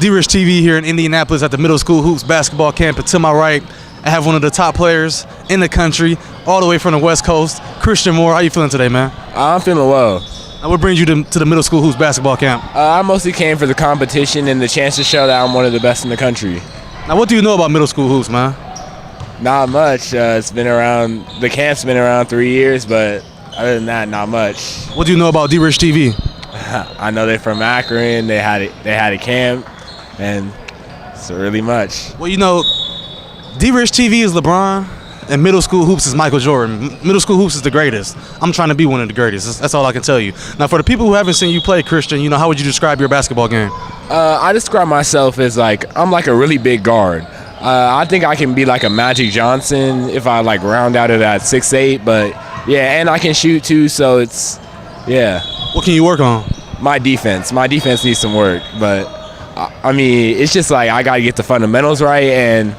D-Rich TV here in Indianapolis at the middle school hoops basketball camp. And to my right, I have one of the top players in the country, all the way from the West Coast, Christian Moore. How you feeling today, man? I'm feeling well. Now, what brings you to the middle school hoops basketball camp? I mostly came for the competition and the chance to show that I'm one of the best in the country. Now, what do you know about middle school hoops, man? Not much. It's been around. The camp's been around 3 years, but other than that, not much. What do you know about D-Rich TV? I know they're from Akron. They had a camp, and it's really much. Well, you know, D-Rich TV is LeBron, and middle school hoops is Michael Jordan. Middle school hoops is the greatest. I'm trying to be one of the greatest. That's all I can tell you. Now, for the people who haven't seen you play, Christian, you know, how would you describe your basketball game? I describe myself as I'm like a really big guard. I think I can be like a Magic Johnson if I round out it at 6'8", but yeah, and I can shoot too, so it's, yeah. What can you work on? My defense needs some work, but I mean, it's just I gotta get the fundamentals right, and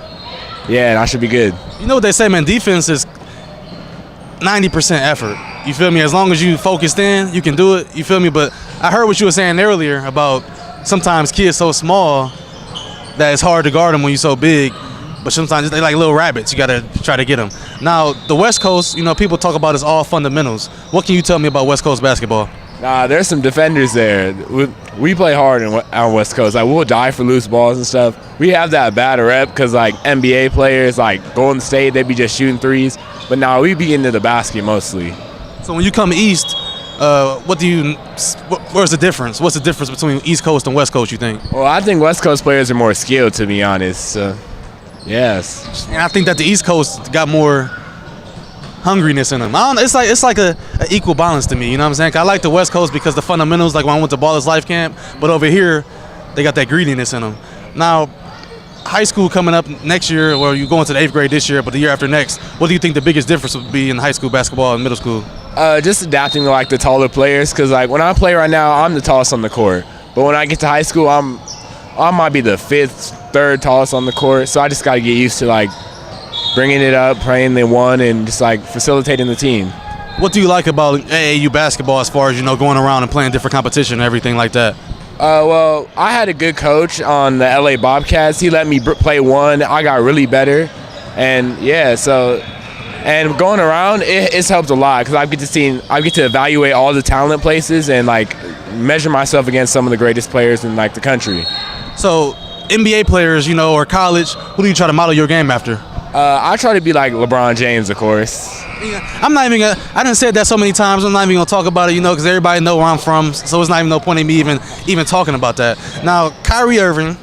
yeah, I should be good. You know what they say, man, defense is 90% effort. You feel me? As long as you focused in, you can do it, you feel me? But I heard what you were saying earlier about sometimes kids so small that it's hard to guard them when you're so big, but sometimes they like little rabbits. You got to try to get them. Now, the West Coast, you know, people talk about it's all fundamentals. What can you tell me about West Coast basketball? There's some defenders there. We play hard on West Coast. We'll die for loose balls and stuff. We have that bad rep because, NBA players, Golden State, they be just shooting threes. But now we be into the basket mostly. So when you come east, where's the difference? What's the difference between East Coast and West Coast, you think? Well, I think West Coast players are more skilled, to be honest. Yes. And I think that the East Coast got more hungriness in them. It's like a equal balance to me, you know what I'm saying? I like the West Coast because the fundamentals, like when I went to Ballers Life Camp, but over here, they got that greediness in them. Now, high school coming up next year, or you going to the 8th grade this year, but the year after next, what do you think the biggest difference would be in high school basketball and middle school? Just adapting to the taller players, because when I play right now, I'm the tallest on the court. But when I get to high school, I might be the 5th, 3rd tallest on the court. So I just got to get used to bringing it up, playing the one, and just facilitating the team. What do you like about AAU basketball as far as, you know, going around and playing different competition and everything like that? Well, I had a good coach on the LA Bobcats. He let me play one. I got really better, and yeah, and going around, it's helped a lot because I get to evaluate all the talent places and measure myself against some of the greatest players in the country. So NBA players, you know, or college, who do you try to model your game after? I try to be like LeBron James, of course. I done said that so many times, I'm not even gonna talk about it, you know, because everybody know where I'm from, so it's not even no point in me even talking about that. Now, Kyrie Irving,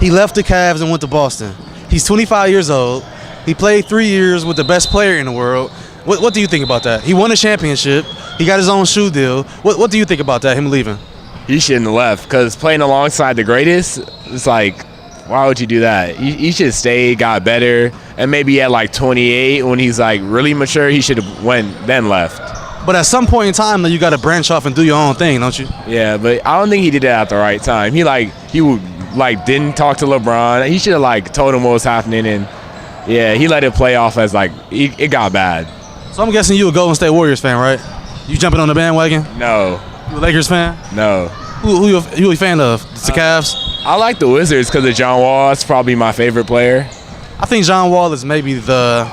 he left the Cavs and went to Boston. He's 25 years old. He played 3 years with the best player in the world. What do you think about that? He won a championship. He got his own shoe deal. What do you think about that, him leaving? He shouldn't have left, because playing alongside the greatest, it's why would you do that? He should have stayed, got better, and maybe at 28, when he's really mature, he should have then left. But at some point in time, though, you got to branch off and do your own thing, don't you? Yeah, but I don't think he did that at the right time. He didn't talk to LeBron. He should have told him what was happening, and yeah, he let it play off as it got bad. So I'm guessing you a Golden State Warriors fan, right? You jumping on the bandwagon? No. You a Lakers fan? No. Who you a fan of? The Cavs? I like the Wizards because of John Wall. It's probably my favorite player. I think John Wall is maybe the.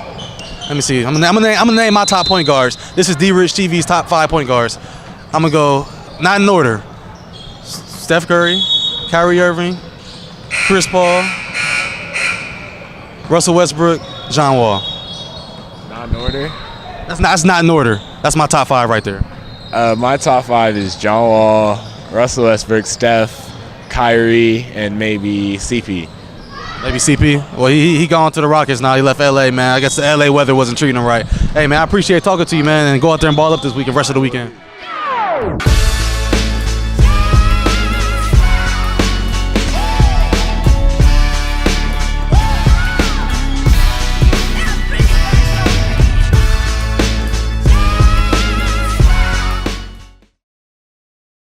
Let me see. I'm gonna name my top point guards. This is D-Rich TV's top 5 point guards. I'm gonna go not in order. Steph Curry, Kyrie Irving, Chris Paul, Russell Westbrook, John Wall. Not in order? That's not in order. That's my top 5 right there. My top 5 is John Wall, Russell Westbrook, Steph, Kyrie, and maybe CP. Maybe CP? Well, he gone to the Rockets now. He left LA, man. I guess the LA weather wasn't treating him right. Hey, man, I appreciate talking to you, man, and go out there and ball up this weekend, rest of the weekend.